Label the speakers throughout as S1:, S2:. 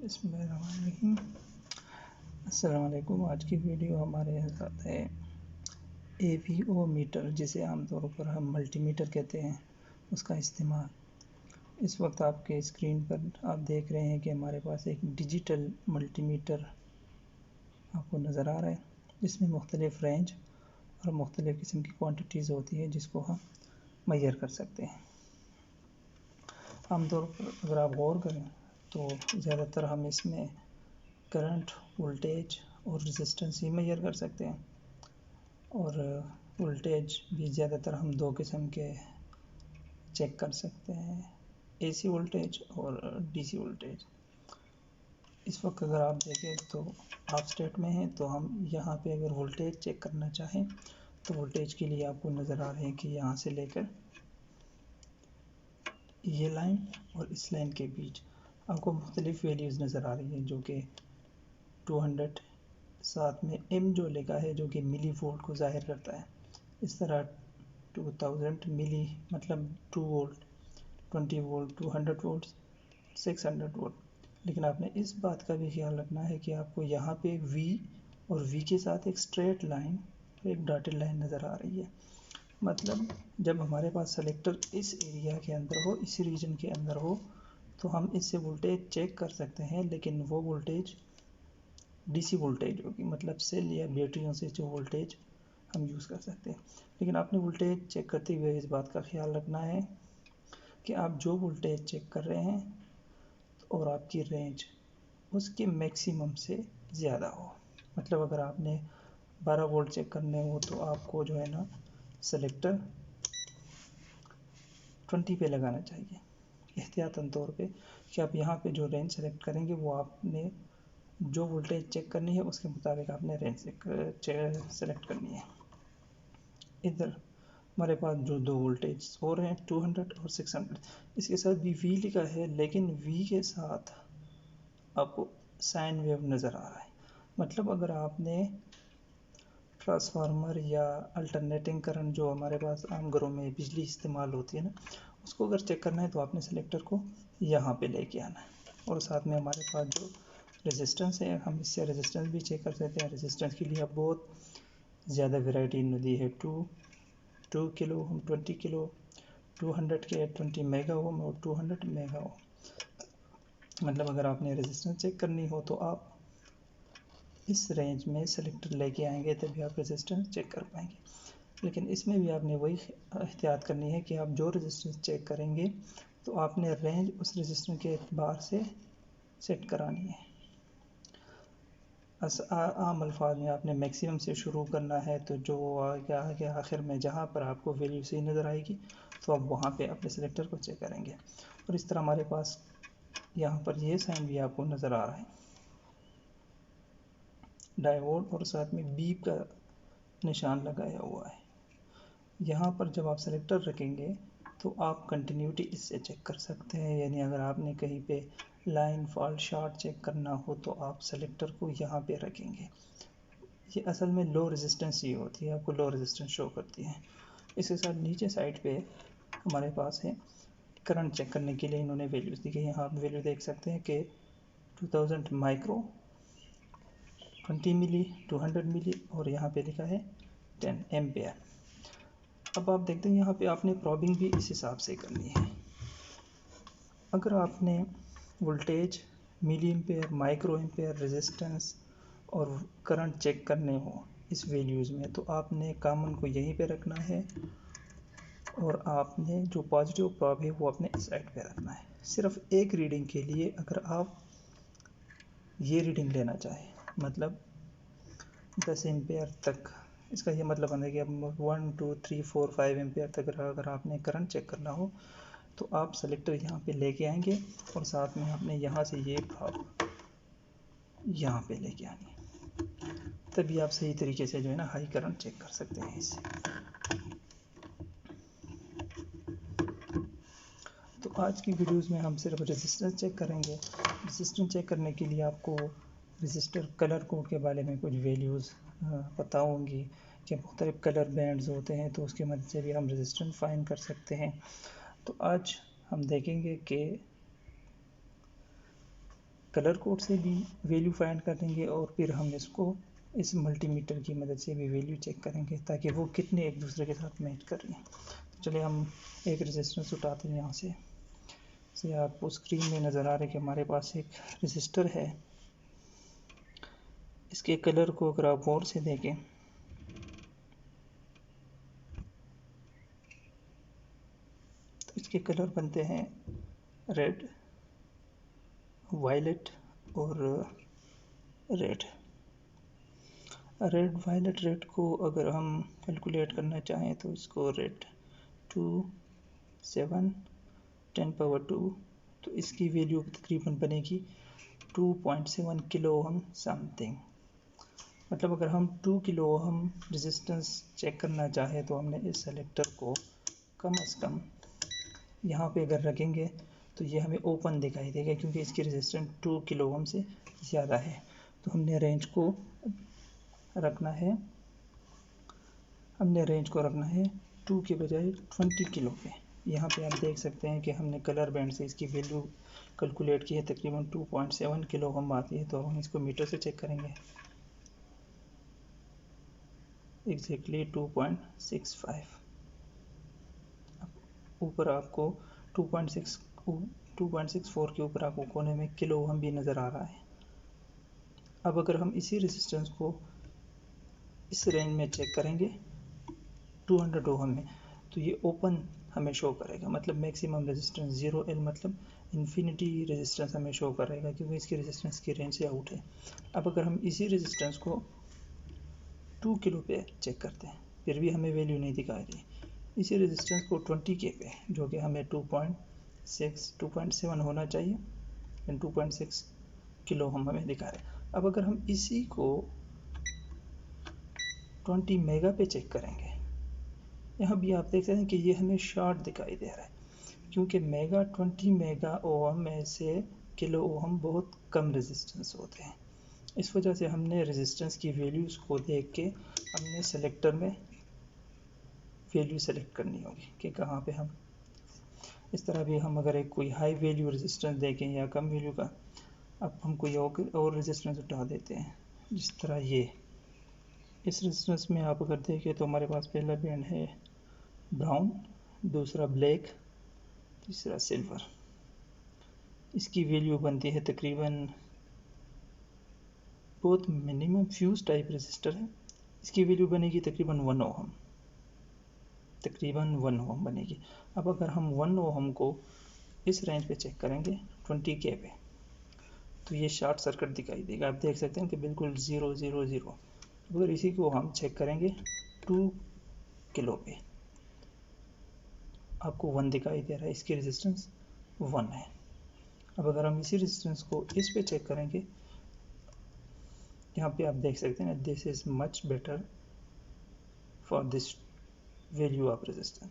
S1: बिस्मिल्लाहिर्रहमानिर्रहीम। अस्सलाम वालेकुम। आज की वीडियो हमारे साथ है AVO मीटर, जिसे आमतौर पर हम मल्टीमीटर कहते हैं, उसका इस्तेमाल। इस वक्त आपके स्क्रीन पर आप देख रहे हैं कि हमारे पास एक डिजिटल मल्टीमीटर आपको नज़र आ रहा है, जिसमें मुख्तलिफ़ रेंज और मुख्तलिफ़ किस्म की क्वांटिटीज़ होती है जिसको हम मेजर कर सकते हैं। आमतौर पर अगर आप गौर करें तो ज़्यादातर हम इसमें करंट, वोल्टेज और रेजिस्टेंस ही मेजर कर सकते हैं। और वोल्टेज भी ज़्यादातर हम दो किस्म के चेक कर सकते हैं, AC वोल्टेज और DC वोल्टेज। इस वक्त अगर आप देखें तो ऑफ स्टेट में है, तो हम यहाँ पे अगर वोल्टेज चेक करना चाहें तो वोल्टेज के लिए आपको नज़र आ रहे हैं कि यहाँ से लेकर ये लाइन और इस लाइन के बीच आपको मुख्तलिफ़ वैल्यूज़ नज़र आ रही हैं, जो कि 200, साथ में M जो लिखा है जो कि मिली वोल्ट को ज़ाहिर करता है। इस तरह 2000 मिली मतलब 2 वोल्ट, 20 वोल्ट, 200 वोल्ट, 600 वोल्ट। लेकिन आपने इस बात का भी ख्याल रखना है कि आपको यहाँ पे V और V के साथ एक स्ट्रेट लाइन और एक डॉटेड लाइन नज़र आ रही है। मतलब जब हमारे पास सेलेक्टर इस एरिया के अंदर हो, इस रीजन के अंदर हो, तो हम इससे वोल्टेज चेक कर सकते हैं, लेकिन वो वोल्टेज DC वोल्टेज होगी, मतलब सेल या बैटरियों से जो वोल्टेज हम यूज़ कर सकते हैं। लेकिन आपने वोल्टेज चेक करते हुए इस बात का ख्याल रखना है कि आप जो वोल्टेज चेक कर रहे हैं और आपकी रेंज उसके मैक्सिमम से ज़्यादा हो। मतलब अगर आपने 12 वोल्ट चेक करने हो तो आपको जो है ना सेलेक्टर 20 पे लगाना चाहिए, एहतियातन तौर पे, कि आप यहाँ पे जो रेंज सेलेक्ट करेंगे वो आपने जो वोल्टेज चेक करनी है उसके मुताबिक आपने रेंज सेलेक्ट करनी है। इधर हमारे पास जो दो वोल्टेज हो रहे हैं 200 और 600, इसके साथ भी V लिखा है, लेकिन V के साथ आपको साइन वेव नज़र आ रहा है। मतलब अगर आपने ट्रांसफार्मर या अल्टरनेटिंग करंट जो हमारे पास आम घरों में बिजली इस्तेमाल होती है ना, उसको अगर चेक करना है तो आपने सेलेक्टर को यहाँ पे लेके आना है। और साथ में हमारे पास जो रेजिस्टेंस है, हम इससे रेजिस्टेंस भी चेक कर सकते हैं। रेजिस्टेंस के लिए अब बहुत ज़्यादा वैरायटी दी है, 2 किलो, हम 20 किलो, 200 के 20 मेगा ओम और 200 मेगा ओम। मतलब अगर आपने रेजिस्टेंस चेक करनी हो तो आप इस रेंज में सेलेक्टर लेके आएंगे, तभी आप रेजिस्टेंस चेक कर पाएंगे। लेकिन इसमें भी आपने वही एहतियात करनी है कि आप जो रेजिस्टेंस चेक करेंगे तो आपने रेंज उस रेजिस्टेंस के एतबार से सेट करानी है। आम अल्फाज में आपने मैक्सिमम से शुरू करना है, तो जो आगे आखिर में जहाँ पर आपको वैल्यू सही नज़र आएगी तो आप वहाँ पे अपने सेलेक्टर को चेक करेंगे। और इस तरह हमारे पास यहाँ पर ये साइन भी आपको नज़र आ रहा है, डायोड, और साथ में बीप का निशान लगाया हुआ है। यहाँ पर जब आप सेलेक्टर रखेंगे तो आप कंटिन्यूटी इससे चेक कर सकते हैं, यानी अगर आपने कहीं पे लाइन फॉल्ट शॉर्ट चेक करना हो तो आप सेलेक्टर को यहाँ पे रखेंगे। ये असल में लो रेजिस्टेंस ही होती है, आपको लो रेजिस्टेंस शो करती है। इसके साथ नीचे साइड पे हमारे पास है करंट चेक करने के लिए इन्होंने वैल्यूज़ दी है। यहाँ आप वैल्यू देख सकते हैं कि 2000 माइक्रो, 20 मिली, 200 मिली, और यहाँ पे लिखा है 10 एम्पेयर। अब आप देखते हैं यहाँ पे आपने प्रॉबिंग भी इस हिसाब से करनी है। अगर आपने voltage, milli ampere, micro ampere, resistance और करंट चेक करने हो इस वैल्यूज़ में, तो आपने कॉमन को यहीं पे रखना है और आपने जो पॉजिटिव प्रॉब है वो अपने इस साइड पे रखना है। सिर्फ एक रीडिंग के लिए अगर आप ये रीडिंग लेना चाहें, मतलब 10 एम्पेयर तक, इसका ये मतलब है कि अब 1 2 3 4 5 एम्पेयर तक अगर आपने करंट चेक करना हो तो आप सेलेक्टर यहाँ पे लेके आएंगे और साथ में आपने यहाँ से ये प्रॉब यहाँ पे लेके आनी है, तभी आप सही तरीके से जो है ना हाई करंट चेक कर सकते हैं इससे। तो आज की वीडियोस में हम सिर्फ रेजिस्टेंस चेक करेंगे। रेजिस्टेंस चेक करने के लिए आपको रजिस्टर कलर कोड के बारे में कुछ वैल्यूज़ पता होंगी कि मुख्तलिफ़ कलर बैंड्स होते हैं, तो उसकी मदद से भी हम रेजिस्टेंस फाइंड कर सकते हैं। तो आज हम देखेंगे कि कलर कोड से भी वैल्यू फाइंड कर देंगे और फिर हम इसको इस मल्टीमीटर की मदद से भी वैल्यू चेक करेंगे ताकि वो कितने एक दूसरे के साथ मैच कर रही हैं। चलिए हम एक रेजिस्टेंस उठाते हैं यहाँ से आपको स्क्रीन में नज़र आ रहा है कि हमारे पास एक रेजिस्टर है। इसके कलर को अगर आप गौर से देखें तो इसके कलर बनते हैं रेड, वायलेट और रेड। रेड, वायलेट, रेड को अगर हम कैलकुलेट करना चाहें तो इसको रेड 2, 7, 10 पावर 2, तो इसकी वैल्यू तकरीबन बनेगी 2.7 किलो ओहम समथिंग। मतलब अगर हम 2 किलो ओहम रेजिस्टेंस चेक करना चाहें तो हमने इस सेलेक्टर को कम से कम यहाँ पे अगर रखेंगे तो ये हमें ओपन दिखाई देगा क्योंकि इसकी रेजिस्टेंस 2 किलो ओहम से ज़्यादा है। तो हमने रेंज को रखना है 2 के बजाय 20 किलो पे। यहाँ पे आप देख सकते हैं कि हमने कलर बैंड से इसकी वैल्यू कैलकुलेट की है, तकरीबन 2.7 किलो ओहम आती है। तो हम इसको मीटर से चेक करेंगे, एग्जैक्टली 2.65। ऊपर आपको 2.64 के ऊपर आपको कोने में किलो ओहम भी नज़र आ रहा है। अब अगर हम इसी रेजिस्टेंस को इस रेंज में चेक करेंगे 200 ओहम में, तो ये ओपन हमें शो करेगा, मतलब मैक्सिमम रेजिस्टेंस 0L, मतलब इन्फिनिटी रेजिस्टेंस हमें शो करेगा क्योंकि इसकी रेजिस्टेंस की रेंज से आउट है। अब अगर हम इसी रेजिस्टेंस को 2 किलो पे चेक करते हैं फिर भी हमें वैल्यू नहीं दिखाई रही। इसी रेजिस्टेंस को 20 के पे, जो कि हमें 2.7 होना चाहिए, 2.6 किलो हम हमें दिखा रहे हैं। अब अगर हम इसी को 20 मेगा पे चेक करेंगे, यहाँ भी आप देख सकते हैं कि ये हमें शॉर्ट दिखाई दे रहा है क्योंकि 20 मेगा ओहम में से किलो ओहम बहुत कम रेजिस्टेंस होते हैं। इस वजह से हमने रेजिस्टेंस की वैल्यूज़ को देख के हमने सेलेक्टर में वैल्यू सेलेक्ट करनी होगी कि कहाँ पे हम इस तरह भी हम अगर एक कोई हाई वैल्यू रेजिस्टेंस देखें या कम वैल्यू का, अब हम कोई और रेजिस्टेंस उठा देते हैं जिस तरह ये इस रेजिस्टेंस में आप अगर देखें तो हमारे पास पहला बैंड है ब्राउन, दूसरा ब्लैक, तीसरा सिल्वर। इसकी वैल्यू बनती है तकरीबन, बहुत मिनिमम फ्यूज टाइप रेजिस्टर है, इसकी वैल्यू बनेगी तकरीबन 1 ओहम बनेगी। अब अगर हम 1 ओहम को इस रेंज पे चेक करेंगे 20 के पे, तो ये शॉर्ट सर्किट दिखाई देगा। आप देख सकते हैं कि बिल्कुल 0 0 0। अगर इसी को हम चेक करेंगे 2 किलो पे, आपको 1 दिखाई दे रहा है, इसकी रेजिस्टेंस 1 है। अब अगर हम इसी रेजिस्टेंस को इस पे चेक करेंगे, यहाँ पे आप देख सकते हैं this is much better for this value of resistance.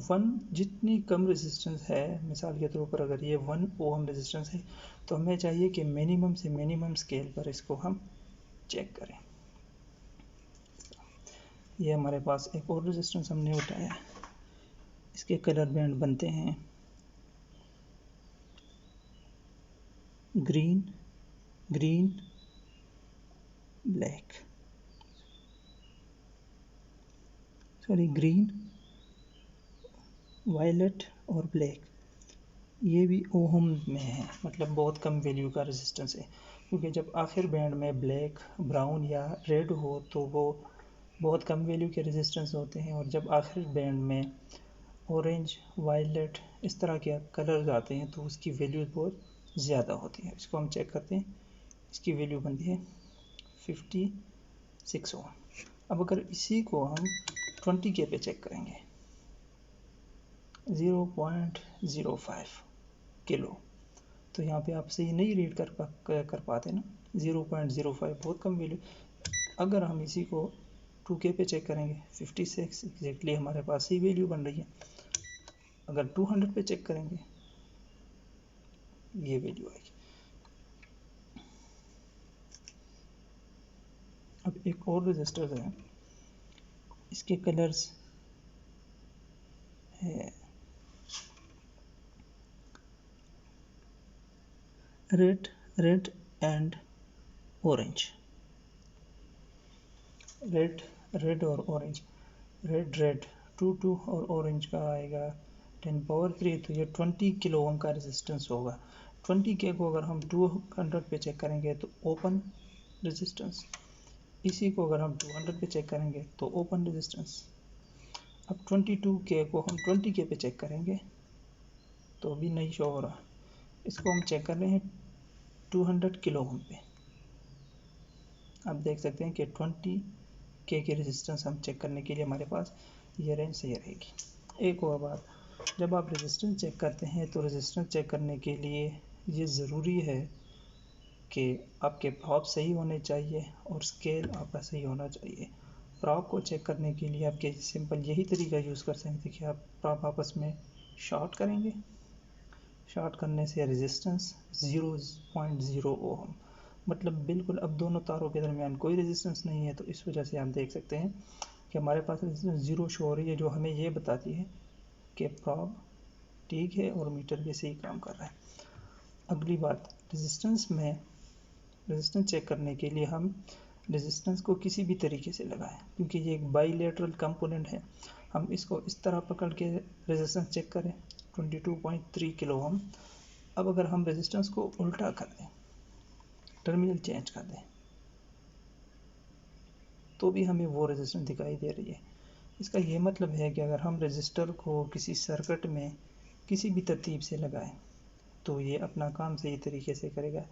S1: 1 जितनी कम रेजिस्टेंस है, मिसाल के तौर पर अगर ये 1 ओहम रेजिस्टेंस है तो हमें चाहिए कि मिनिमम से मिनिमम स्केल पर इसको हम चेक करें। ये हमारे पास एक और रेजिस्टेंस हमने उठाया है, इसके कलर बैंड बनते हैं ग्रीन, ब्लैक, ग्रीन, वायलेट और ब्लैक। ये भी ओहम में है, मतलब बहुत कम वैल्यू का रेजिस्टेंस है क्योंकि जब आखिर बैंड में ब्लैक, ब्राउन या रेड हो तो वो बहुत कम वैल्यू के रेजिस्टेंस होते हैं, और जब आखिर बैंड में ऑरेंज, वायलेट इस तरह के कलर्स आते हैं तो उसकी वैल्यूज बहुत ज़्यादा होती है। इसको हम चेक करते हैं, इसकी वैल्यू बनती है 56 ओम। अब अगर इसी को हम 20 के पे चेक करेंगे 0.05 किलो, तो यहाँ पे आप सही नहीं रीड कर पाते ना, 0.05 बहुत कम वैल्यू। अगर हम इसी को 2K पे चेक करेंगे 56, एग्जैक्टली हमारे पास ही वैल्यू बन रही है। अगर 200 पे चेक करेंगे ये वैल्यू आएगी। अब एक और रजिस्टर है, इसके कलर्स है red, red and orange, red और ऑरेंज, रेड 2 और ऑरेंज का आएगा 10⁻3, तो ये 20 किलो ओम का रेजिस्टेंस होगा। 20K को अगर हम 200 पे चेक करेंगे तो ओपन रेजिस्टेंस, इसी को अगर हम 200 पे चेक करेंगे तो ओपन रेजिस्टेंस। अब 22K को हम 20K पे चेक करेंगे तो भी नहीं शो हो रहा। इसको हम चेक कर रहे हैं 200 किलो ओम पे। आप देख सकते हैं कि 20K की रेजिस्टेंस हम चेक करने के लिए हमारे पास ये रेंज सही रहेगी। एक और बात, जब आप रेजिस्टेंस चेक करते हैं तो रेजिस्टेंस चेक करने के लिए ये ज़रूरी है कि आपके प्रॉप सही होने चाहिए और स्केल आपका सही होना चाहिए। प्रॉप को चेक करने के लिए आपके सिंपल यही तरीका यूज़ कर सकते हैं कि आप प्रॉप आपस में शॉर्ट करेंगे। शॉर्ट करने से रेजिस्टेंस 0.0 ओम, मतलब बिल्कुल अब दोनों तारों के दरमियान कोई रेजिस्टेंस नहीं है। तो इस वजह से आप देख सकते हैं कि हमारे पास रेजिस्टेंस 0 शो हो रही है, जो हमें ये बताती है कि प्रॉब ठीक है और मीटर भी सही काम कर रहा है। अगली बात, रेजिस्टेंस चेक करने के लिए हम रेजिस्टेंस को किसी भी तरीके से लगाएं, क्योंकि ये एक बाईलेटरल कंपोनेंट है। हम इसको इस तरह पकड़ के रेजिस्टेंस चेक करें 22.3 किलो ओम। अब अगर हम रेजिस्टेंस को उल्टा कर दें, टर्मिनल चेंज कर दें, तो भी हमें वो रेजिस्टेंस दिखाई दे रही है। इसका ये मतलब है कि अगर हम रेजिस्टर को किसी सर्किट में किसी भी तरतीब से लगाएं तो ये अपना काम सही तरीके से करेगा।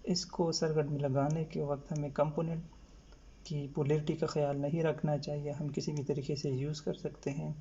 S1: इसको सर्किट में लगाने के वक्त हमें कंपोनेंट की पोलैरिटी का ख्याल नहीं रखना चाहिए, हम किसी भी तरीके से यूज़ कर सकते हैं।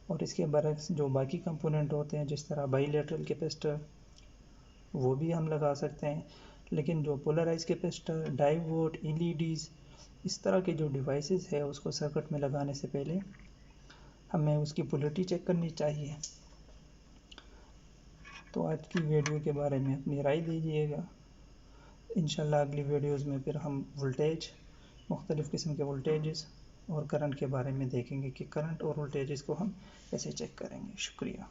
S1: और इसके बरक्स जो बाकी कंपोनेंट होते हैं, जिस तरह बाईलेटरल कैपेसिटर, वो भी हम लगा सकते हैं। लेकिन जो पोलराइज कैपेसिटर, डायोड, एलईडीज़, इस तरह के जो डिवाइसेस है उसको सर्किट में लगाने से पहले हमें उसकी पोलैरिटी चेक करनी चाहिए। तो आज की वीडियो के बारे में अपनी राय दीजिएगा। इंशाल्लाह अगली वीडियोज़ में फिर हम वोल्टेज, मुख्तलिफ़ किस्म के वोल्टेजेस और करंट के बारे में देखेंगे कि करंट और वोल्टेजेस को हम कैसे चेक करेंगे। शुक्रिया।